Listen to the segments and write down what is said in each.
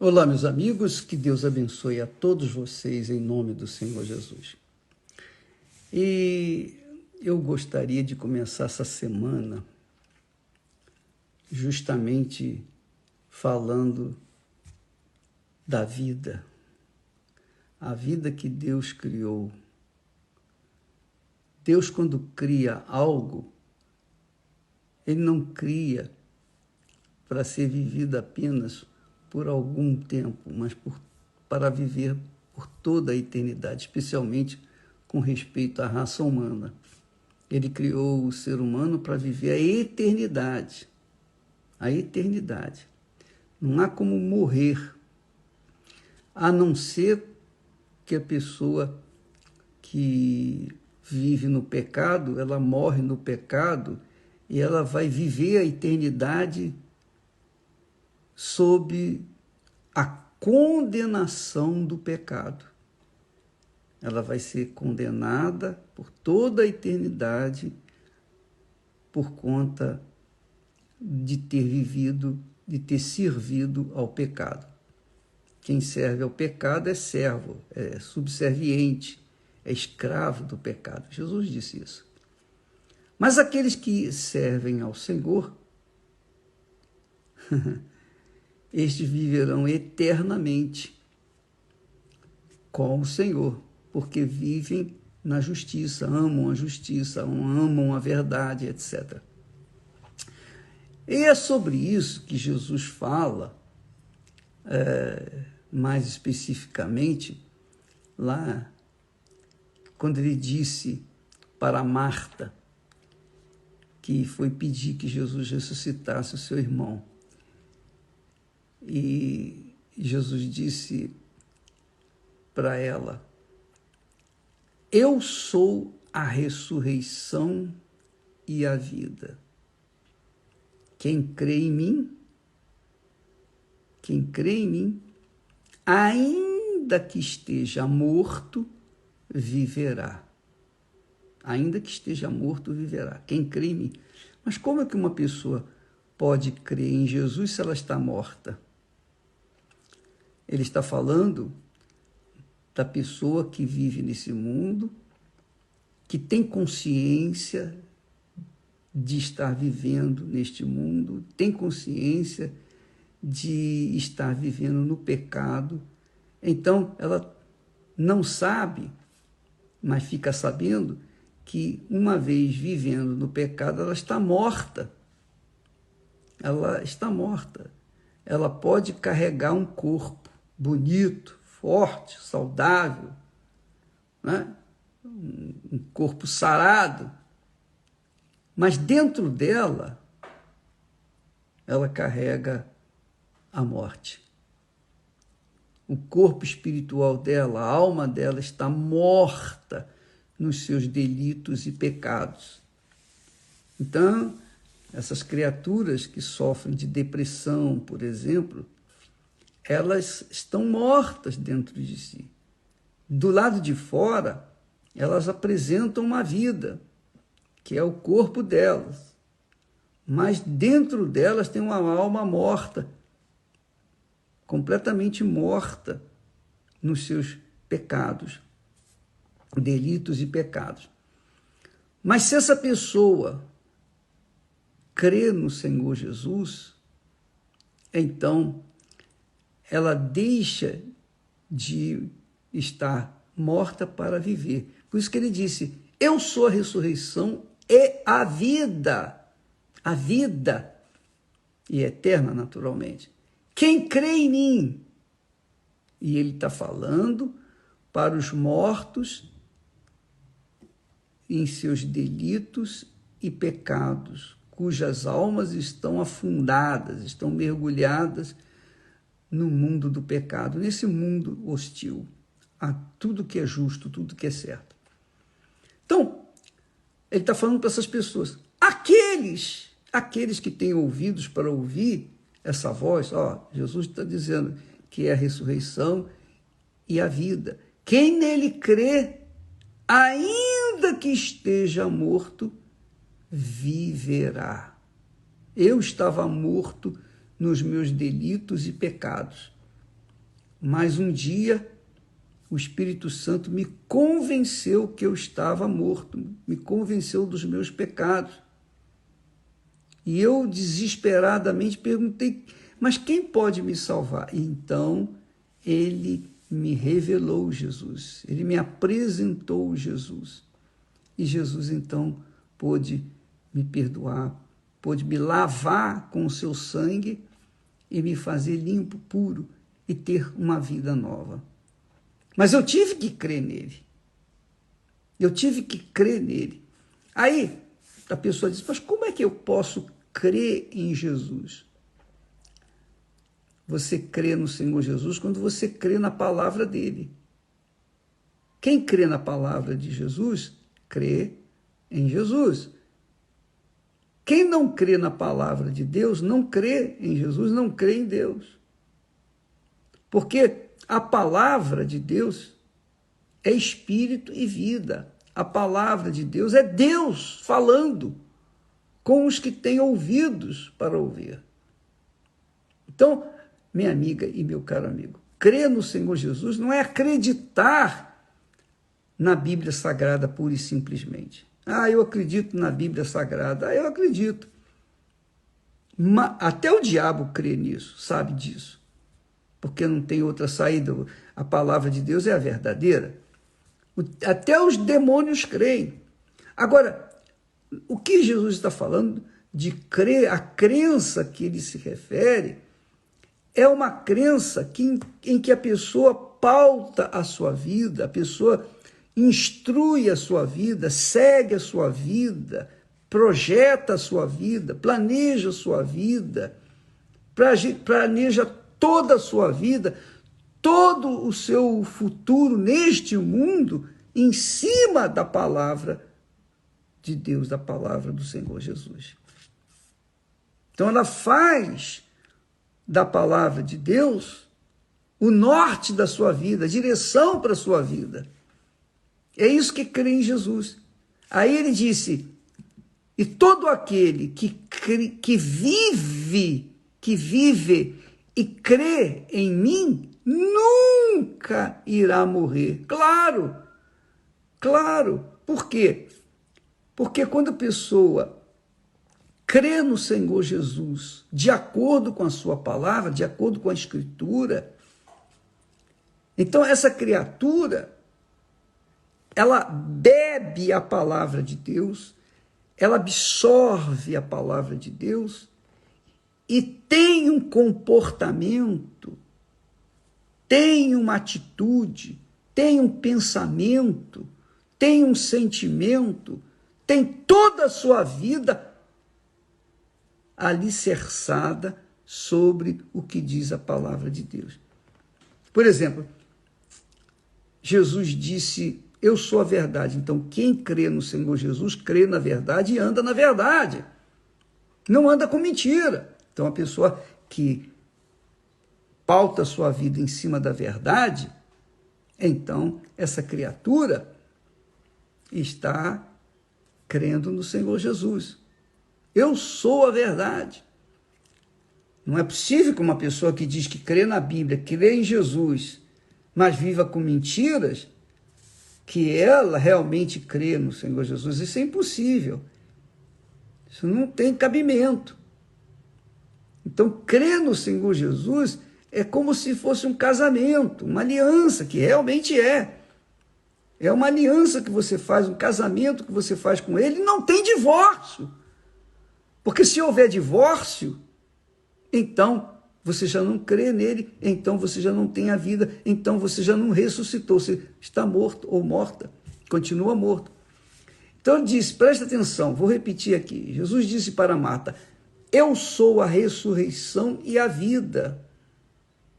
Olá, meus amigos, que Deus abençoe a todos vocês em nome do Senhor Jesus. E eu gostaria de começar essa semana justamente falando da vida, a vida que Deus criou. Deus, quando cria algo, Ele não cria para ser vivido apenas por algum tempo, mas para viver por toda a eternidade, especialmente com respeito à raça humana. Ele criou o ser humano para viver a eternidade. A eternidade. Não há como morrer, a não ser que a pessoa que vive no pecado, ela morre no pecado e ela vai viver a eternidade sob a condenação do pecado. Ela vai ser condenada por toda a eternidade por conta de ter vivido, de ter servido ao pecado. Quem serve ao pecado é servo, é subserviente, é escravo do pecado. Jesus disse isso. Mas aqueles que servem ao Senhor, estes viverão eternamente com o Senhor, porque vivem na justiça, amam a verdade, etc. E é sobre isso que Jesus fala, mais especificamente, lá, quando ele disse para Marta, que foi pedir que Jesus ressuscitasse o seu irmão. E Jesus disse para ela: eu sou a ressurreição e a vida. Quem crê em mim, ainda que esteja morto, viverá. Ainda que esteja morto, viverá. Quem crê em mim. Mas como é que uma pessoa pode crer em Jesus se ela está morta? Ele está falando da pessoa que vive nesse mundo, que tem consciência de estar vivendo neste mundo, tem consciência de estar vivendo no pecado. Então, ela não sabe, mas fica sabendo que uma vez vivendo no pecado, ela está morta. Ela está morta. Ela pode carregar um corpo bonito, forte, saudável, né? Um corpo sarado, mas dentro dela, ela carrega a morte. O corpo espiritual dela, a alma dela está morta nos seus delitos e pecados. Então, essas criaturas que sofrem de depressão, por exemplo, elas estão mortas dentro de si. Do lado de fora, elas apresentam uma vida, que é o corpo delas. Mas dentro delas tem uma alma morta, completamente morta nos seus pecados, delitos e pecados. Mas se essa pessoa crê no Senhor Jesus, então ela deixa de estar morta para viver. Por isso que ele disse: eu sou a ressurreição e a vida. A vida, e eterna, naturalmente. Quem crê em mim? E ele está falando para os mortos em seus delitos e pecados, cujas almas estão afundadas, estão mergulhadas no mundo do pecado, nesse mundo hostil a tudo que é justo, tudo que é certo. Então, ele está falando para essas pessoas, aqueles que têm ouvidos para ouvir essa voz, Jesus está dizendo que é a ressurreição e a vida. Quem nele crê, ainda que esteja morto, viverá. Eu estava morto nos meus delitos e pecados, Mas um dia o Espírito Santo me convenceu que eu estava morto, me convenceu dos meus pecados. E eu desesperadamente perguntei, mas quem pode me salvar? E então ele me revelou Jesus, ele me apresentou Jesus. E Jesus então pôde me perdoar, pôde me lavar com o seu sangue e me fazer limpo, puro e ter uma vida nova. Mas eu tive que crer nele. Eu tive que crer nele. Aí a pessoa diz, mas como é que eu posso crer em Jesus? Você crê no Senhor Jesus quando você crê na palavra dele. Quem crê na palavra de Jesus, crê em Jesus. Quem não crê na palavra de Deus, não crê em Jesus, não crê em Deus. Porque a palavra de Deus é espírito e vida. A palavra de Deus é Deus falando com os que têm ouvidos para ouvir. Então, minha amiga e meu caro amigo, crer no Senhor Jesus não é acreditar na Bíblia Sagrada pura e simplesmente. Eu acredito na Bíblia Sagrada. Eu acredito. Mas até o diabo crê nisso, sabe disso. Porque não tem outra saída. A palavra de Deus é a verdadeira. Até os demônios creem. Agora, o que Jesus está falando de crer, a crença que ele se refere, é uma crença em que a pessoa pauta a sua vida, a pessoa instrui a sua vida, segue a sua vida, projeta a sua vida, planeja a sua vida, planeja toda a sua vida, todo o seu futuro neste mundo em cima da palavra de Deus, da palavra do Senhor Jesus. Então ela faz da palavra de Deus o norte da sua vida, a direção para a sua vida. É isso que crê em Jesus. Aí ele disse, e todo aquele que vive e crê em mim, nunca irá morrer. Claro, claro. Por quê? Porque quando a pessoa crê no Senhor Jesus, de acordo com a sua palavra, de acordo com a Escritura, então essa criatura, ela bebe a palavra de Deus, ela absorve a palavra de Deus e tem um comportamento, tem uma atitude, tem um pensamento, tem um sentimento, tem toda a sua vida alicerçada sobre o que diz a palavra de Deus. Por exemplo, Jesus disse, eu sou a verdade. Então, quem crê no Senhor Jesus, crê na verdade e anda na verdade. Não anda com mentira. Então, a pessoa que pauta a sua vida em cima da verdade, então, essa criatura está crendo no Senhor Jesus. Eu sou a verdade. Não é possível que uma pessoa que diz que crê na Bíblia, crê em Jesus, mas viva com mentiras, que ela realmente crê no Senhor Jesus. Isso é impossível. Isso não tem cabimento. Então, crer no Senhor Jesus é como se fosse um casamento, uma aliança, que realmente é. É uma aliança que você faz, um casamento que você faz com ele, e não tem divórcio. Porque se houver divórcio, então você já não crê nele, então você já não tem a vida, então você já não ressuscitou, você está morto ou morta, continua morto. Então ele disse, presta atenção, vou repetir aqui, Jesus disse para Marta, eu sou a ressurreição e a vida.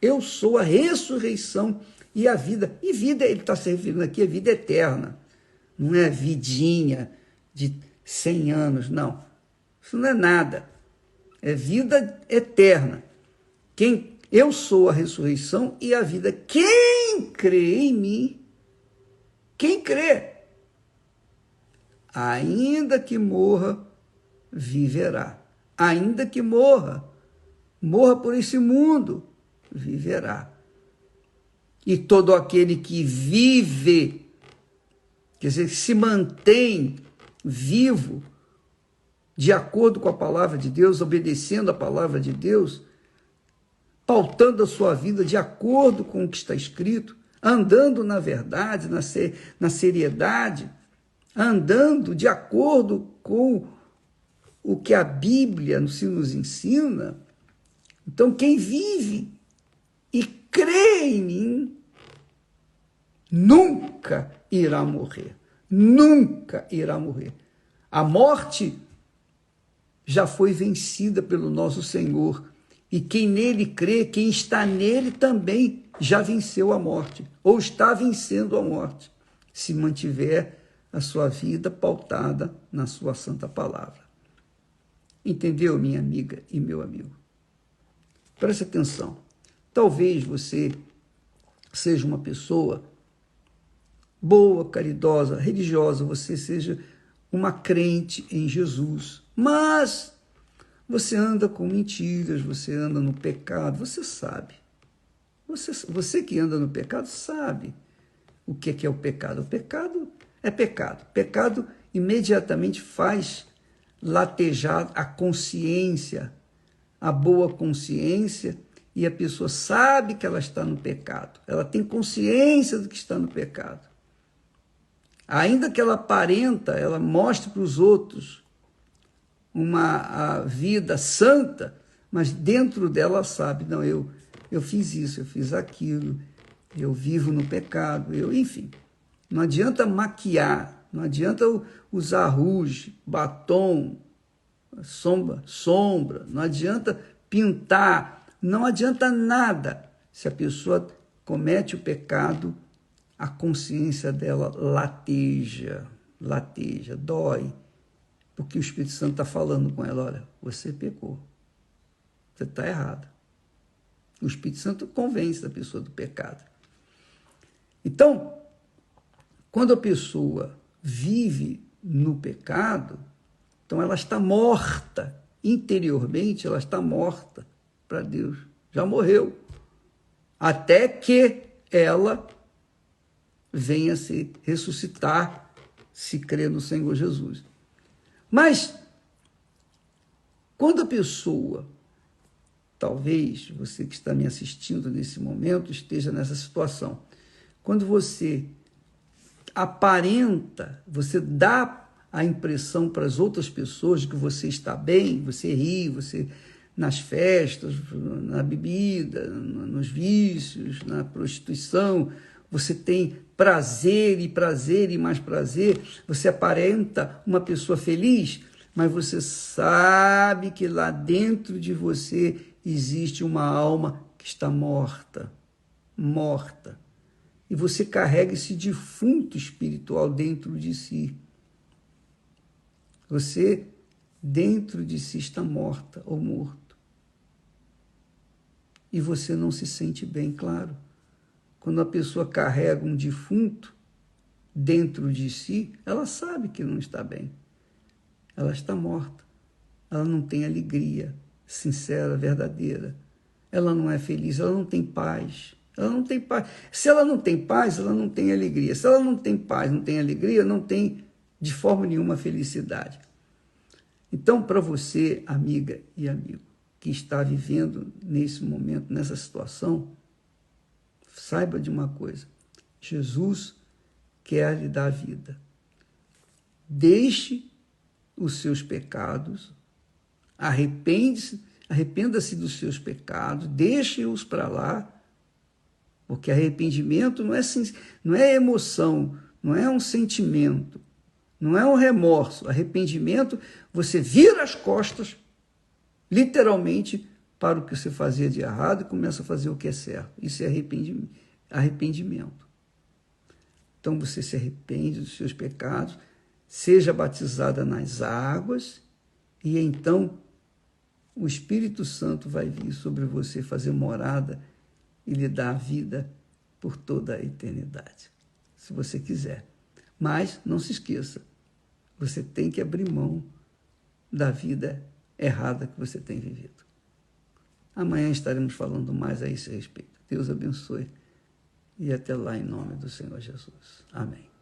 Eu sou a ressurreição e a vida. E vida, ele está se referindo aqui, a vida eterna. Não é vidinha de 100 anos, não. Isso não é nada. É vida eterna. Eu sou a ressurreição e a vida. Quem crê em mim, quem crê, ainda que morra, viverá. Ainda que morra por esse mundo, viverá. E todo aquele que vive, quer dizer, que se mantém vivo, de acordo com a palavra de Deus, obedecendo a palavra de Deus, pautando a sua vida de acordo com o que está escrito, andando na verdade, na seriedade, andando de acordo com o que a Bíblia nos ensina. Então, quem vive e crê em mim, nunca irá morrer. Nunca irá morrer. A morte já foi vencida pelo nosso Senhor. E quem nele crê, quem está nele também já venceu a morte, ou está vencendo a morte, se mantiver a sua vida pautada na sua santa palavra. Entendeu, minha amiga e meu amigo? Preste atenção. Talvez você seja uma pessoa boa, caridosa, religiosa, você seja uma crente em Jesus, mas você anda com mentiras, você anda no pecado, você sabe. Você que anda no pecado sabe o que é o pecado. O pecado é pecado. Pecado imediatamente faz latejar a consciência, a boa consciência, e a pessoa sabe que ela está no pecado. Ela tem consciência do que está no pecado. Ainda que ela aparenta, ela mostre para os outros uma vida santa, mas dentro dela sabe, não, eu fiz isso, eu fiz aquilo, eu vivo no pecado, enfim. Não adianta maquiar, não adianta usar rouge, batom, sombra, não adianta pintar, não adianta nada. Se a pessoa comete o pecado, a consciência dela lateja, dói, porque o Espírito Santo está falando com ela, olha, você pecou, você está errado. O Espírito Santo convence a pessoa do pecado. Então, quando a pessoa vive no pecado, então ela está morta, interiormente ela está morta para Deus, já morreu, até que ela venha se ressuscitar, se crer no Senhor Jesus. Mas, quando a pessoa, talvez você que está me assistindo nesse momento esteja nessa situação, quando você aparenta, você dá a impressão para as outras pessoas de que você está bem, você ri, você nas festas, na bebida, nos vícios, na prostituição, você tem prazer e mais prazer, você aparenta uma pessoa feliz, mas você sabe que lá dentro de você existe uma alma que está morta. E você carrega esse defunto espiritual dentro de si. Você, dentro de si, está morta ou morto. E você não se sente bem, claro. Quando a pessoa carrega um defunto dentro de si, ela sabe que não está bem. Ela está morta. Ela não tem alegria sincera, verdadeira. Ela não é feliz, ela não tem paz. Ela não tem paz. Se ela não tem paz, ela não tem alegria. Se ela não tem paz, não tem alegria, não tem de forma nenhuma felicidade. Então, para você, amiga e amigo, que está vivendo nesse momento, nessa situação, saiba de uma coisa: Jesus quer lhe dar vida. Deixe os seus pecados, arrependa-se dos seus pecados, deixe-os para lá, porque arrependimento não é emoção, não é um sentimento, não é um remorso. Arrependimento, você vira as costas, literalmente, para o que você fazia de errado e começa a fazer o que é certo. Isso é arrependimento. Então você se arrepende dos seus pecados, seja batizada nas águas, e então o Espírito Santo vai vir sobre você, fazer morada e lhe dar a vida por toda a eternidade, se você quiser. Mas não se esqueça, você tem que abrir mão da vida errada que você tem vivido. Amanhã estaremos falando mais a esse respeito. Deus abençoe e até lá em nome do Senhor Jesus. Amém.